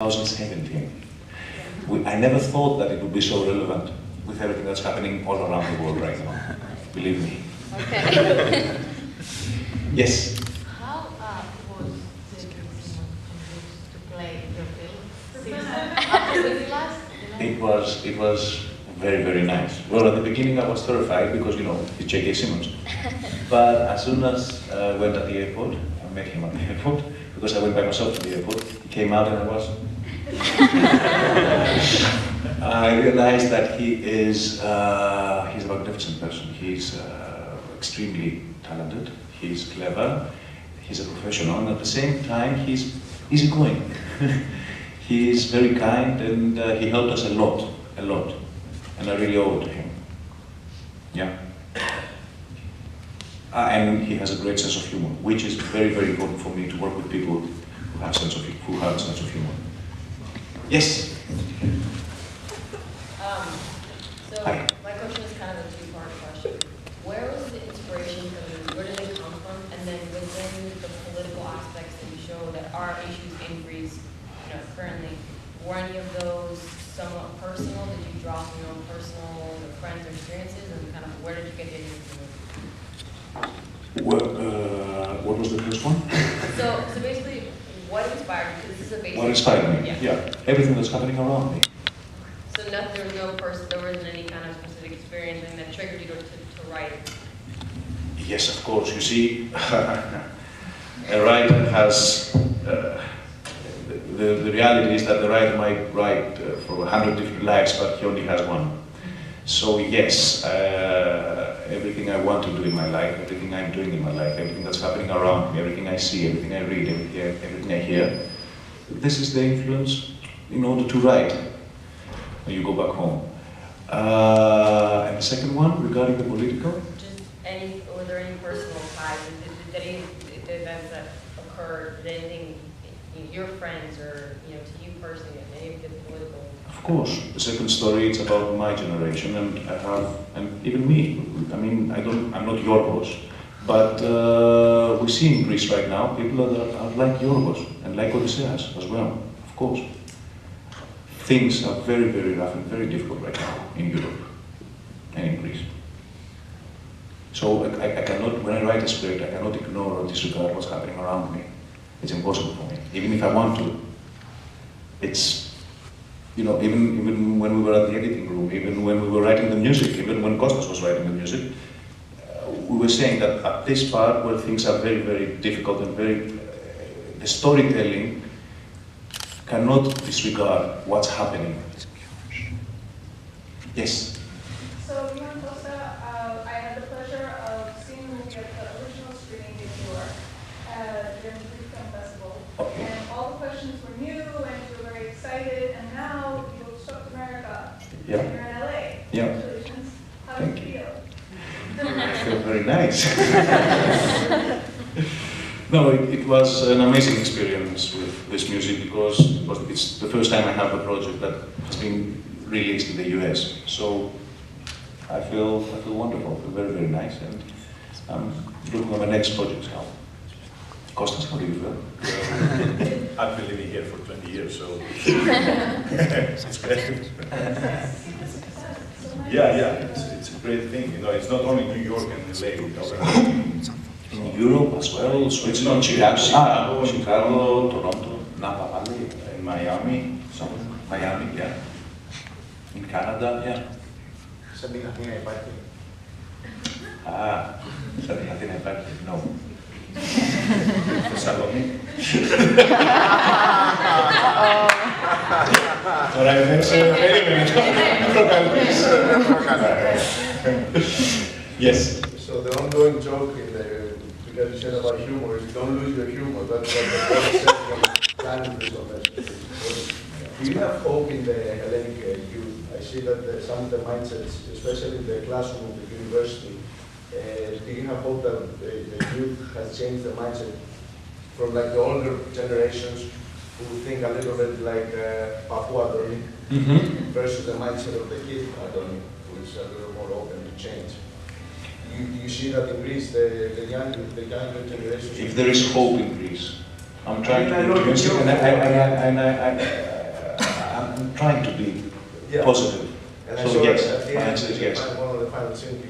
2017. I never thought that it would be so relevant with everything that's happening all around the world right now. Believe me. Okay. Yes? How was the convinced to play your film? It was very, very nice. Well, at the beginning I was terrified because, you know, it's J.K. Simmons. But as soon as I went at the airport, I met him at the airport, because I went by myself to the airport, he came out and I was... I realized that he's a magnificent person. He's extremely talented, he's clever, he's a professional, and at the same time he's easygoing. He's very kind, and he helped us a lot, and I really owe it to him. Yeah. And he has a great sense of humor, which is very, very important for me to work with people who have a sense of humor. Yes? So Hi. my question is kind of a two-part question. Where was the inspiration coming? Where did it come from? And then within the political aspects that you show that are issues in Greece, currently, were any of those somewhat personal? Did you draw from your own personal friends or experiences? And kind of where did you get the influence? What was the first one? So basically, what inspired you? Because this is a basic... What inspired me? Yeah. Everything that's happening around me. So there wasn't any kind of specific experience that triggered you to write it? Yes, of course. You see, a writer has... the reality is that the writer might write for 100 different lives, but he only has one. So yes, everything I want to do in my life, everything I'm doing in my life, everything that's happening around me, everything I see, everything I read, everything I hear, this is the influence in order to write when you go back home. And the second one, regarding the political? Were there any personal ties? Did any events that occurred, did anything, your friends or to you personally, any of the political? Of course. The second story, it's about my generation, and and even me. I mean, I'm not Yorgos, but we see in Greece right now people that are like Yorgos and like Odysseus as well, of course. Things are very, very rough and very difficult right now in Europe and in Greece. So I cannot, when I write a script, I cannot ignore or disregard what's happening around me. It's impossible for me, even if I want to. It's, even when we were at the editing room, even when we were writing the music, even when Kostas was writing the music, we were saying that at this part where things are very, very difficult and the storytelling cannot disregard what's happening. Yes? So, Ivan Costa, I had the pleasure of seeing the movie at the original screening in New York during the Greek Film Festival. Okay. And all the questions were new, and you were very excited, and now you've struck America. Yeah. And you're in LA. Yeah. Congratulations. How do Thank you you. feel? I feel very nice. No, it was an amazing experience with this music because it's the first time I have a project that has been released in the US. So I feel wonderful, I feel very, very nice, and I'm looking at my next project now. Kostas, how do you feel? I've been living here for 20 years, so it's great. Yeah, it's a great thing. It's not only New York and LA. In Europe as well, Switzerland, Chicago, Toronto, Napa Valley, In Miami. Miami, yeah. In Canada, yeah. Σαν την Αθήνα υπάρχει. Σαν την Αθήνα υπάρχει, no. Θεσσαλονίκη. Τώρα περίμενε, προκαλείς. Yes. So the ongoing joke because you said about humor is don't lose your humor. That's what the poet said from Planet on this. Do you have hope in the Hellenic youth? I see that some of the mindsets, especially in the classroom of the university, do you have hope that the youth has changed the mindset from like the older generations who think a little bit like Papu Adoni versus the mindset of the kid Adoni, who is a little more open to change? Do you see that in Greece, the younger generation? If there is hope in Greece, I'm trying to introduce it, and I'm trying to be Yeah. positive. And I So saw yes, at the my end, answer is yes. one of the final scenes,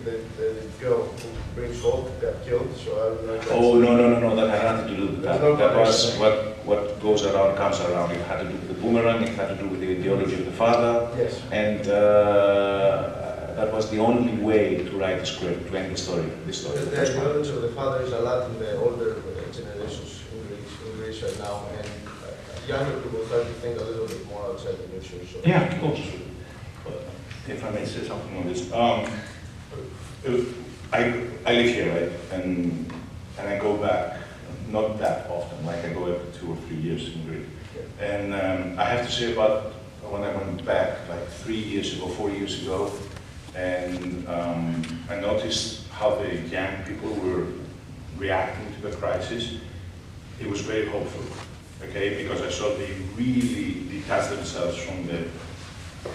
the girl who brings hope got killed, so I don't know. if that's- Oh, no, that had nothing to do with that. There's no That was connection. what goes around comes around. It had to do with the boomerang, it had to do with the ideology of the father, Yes. and that was the only way to write the script, to end the story. This story, The the first one. ideology of the father is a lot in the older generations in Greece right now, and younger people start to think a little bit more outside the picture, so. Yeah, of course. If I may say something on this, I live here, right, and I go back, not that often, like I go every 2 or 3 years in Greece. And I have to say about when I went back, like 3 years ago, 4 years ago, and I noticed how the young people were reacting to the crisis. It was very hopeful, okay, because I saw they really detached themselves from the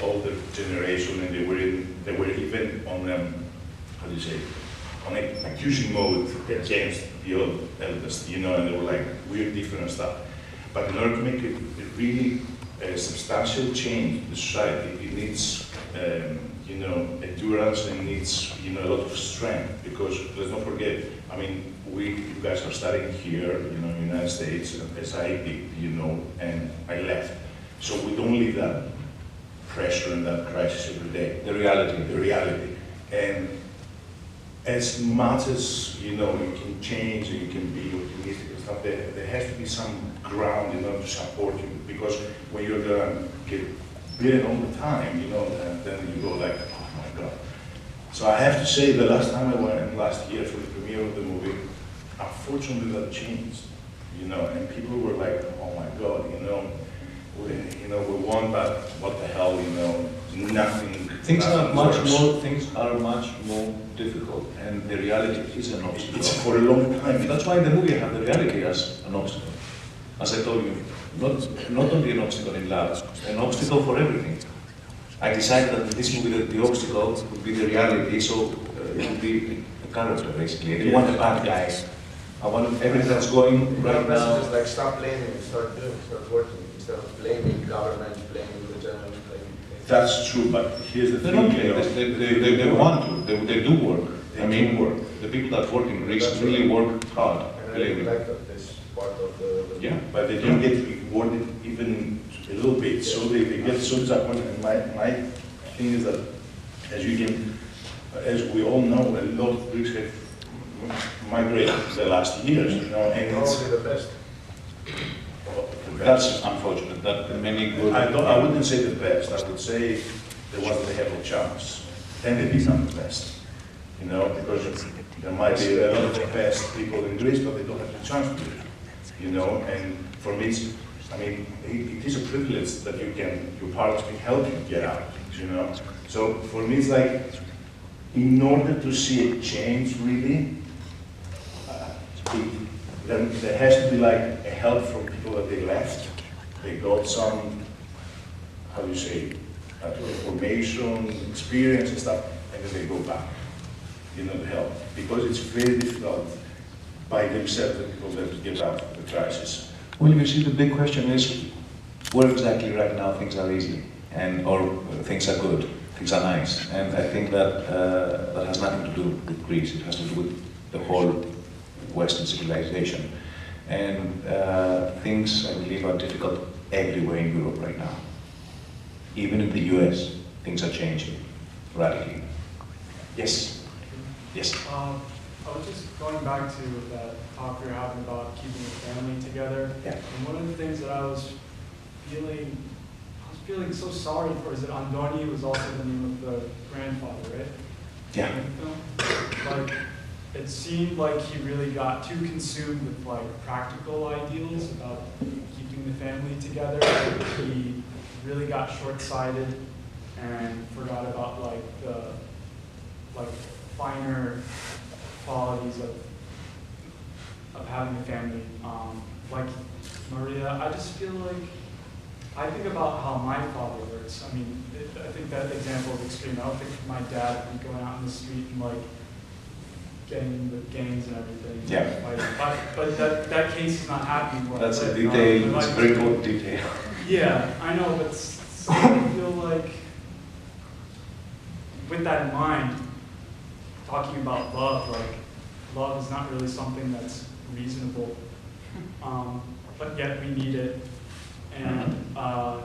older generation, and they were even on how do you say, on accusing mode against the eldest, you know, and they were like, we're different and stuff. But in order to make a really substantial change in the society, it needs, you know, endurance, and needs, you know, a lot of strength, because let's not forget, I mean, you guys are studying here, you know, in the United States, as I did, you know, and I left. So we don't live that pressure and that crisis every day. The reality. And as much as, you know, you can change and you can be optimistic and stuff, there has to be some ground in order to support you, because when you're gonna get beaten all the time, you know, and then you go like, oh my God. So I have to say, the last time I went last year for the premiere of the movie, unfortunately that changed, you know, and people were like, oh my God, we won, but what the hell, you know, nothing. Things are much works. more difficult, and the reality is an obstacle. It's for a long time. That's why in the movie I have the reality as an obstacle. As I told you, not only an obstacle in love, an obstacle for everything. I decided that in this movie that the obstacle would be the reality, so it would be a character basically. I didn't want a bad guy. I want everything that's going right now. Messages like stop blaming and start working, instead of blaming government, blaming the general. That's true, but here's the They're thing. not blaming. They want to. They do work. They do work. The people that work in Greece really work hard. And I Believe really me. like that this part of the. Yeah. But they don't get rewarded even a little bit, so they get so disappointed. And my thing is that, as we all know, a lot of Greeks have migrated the last years, you know, and it's Probably the best. That's unfortunate. That many good. I wouldn't say the best. I would say the ones that have a chance, then they become the best. You know, because there might be a lot of the best people in Greece, but they don't have the chance to do it. You know, and for me, it is a privilege that your parents can help you get out. You know, so for me, it's like, in order to see a change, really, there has to be like a help from people that they left. They got some, how do you say, information, experience and stuff, and then they go back, you know, to help. Because it's very difficult by themselves that people have to get out of the crisis. Well, you see, the big question is where exactly right now things are easy, or things are good, things are nice. And I think that that has nothing to do with Greece. It has to do with the whole Western civilization. And things, I believe, are difficult everywhere in Europe right now. Even in the US, things are changing radically. Yes? Yes? I was just going back to that talk we were having about keeping the family together. Yeah. And one of the things that I was feeling so sorry for is that Andoni was also the name of the grandfather, right? Yeah. Like, it seemed like he really got too consumed with like practical ideals about keeping the family together. He really got short-sighted and forgot about like the finer qualities of having a family. Like Maria, I just feel like, I think about how my father works. I mean, I think that example is extreme. I don't think my dad would be going out in the street and like getting with gangs and everything. Yeah. But that case is not happening. That's a But, detail, but it's a very important detail. Yeah, I know, but I feel like, with that in mind, talking about love, like, love is not really something that's reasonable, but yet we need it. And I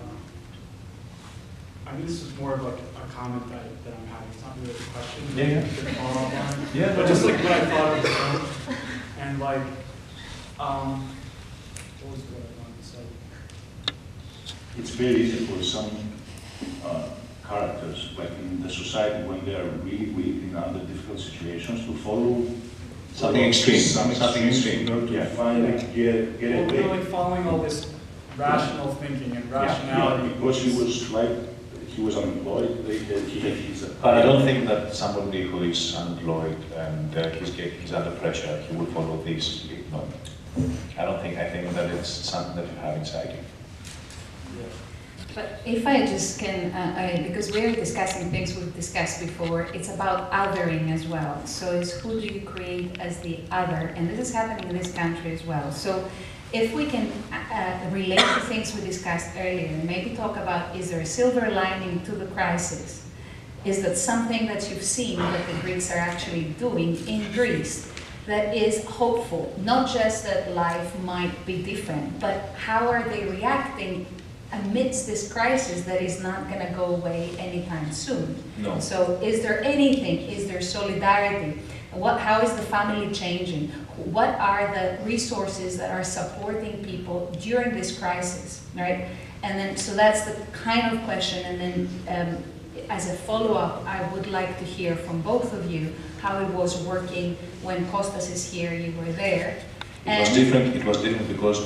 mean, this is more of like a comment that I'm having. It's not really a question. Yeah, yeah. You could follow up on. Yeah, But just like what I thought of the film, and like, what was what I wanted to say? It's very easy for some characters, like in the society, when they are really weak in other difficult situations, to follow Something extreme, something something extreme. in order to Yeah. find get Well, away. we're like following all this rational thinking and rationality. Yeah, because he was unemployed, he had his. But I don't think that somebody who is unemployed and he's under pressure, he will follow this. No. I think that it's something that you have inside you. Yeah. But if I just can, because we're discussing things we've discussed before, it's about othering as well. So it's who do you create as the other? And this is happening in this country as well. So if we can relate to things we discussed earlier, and maybe talk about, is there a silver lining to the crisis? Is that something that you've seen that the Greeks are actually doing in Greece that is hopeful? Not just that life might be different, but how are they reacting amidst this crisis that is not going to go away anytime soon? No. So is there anything, is there solidarity? How is the family changing? What are the resources that are supporting people during this crisis, right? And then, so that's the kind of question. And then as a follow-up, I would like to hear from both of you how it was working when Kostas is here, you were there. It was different because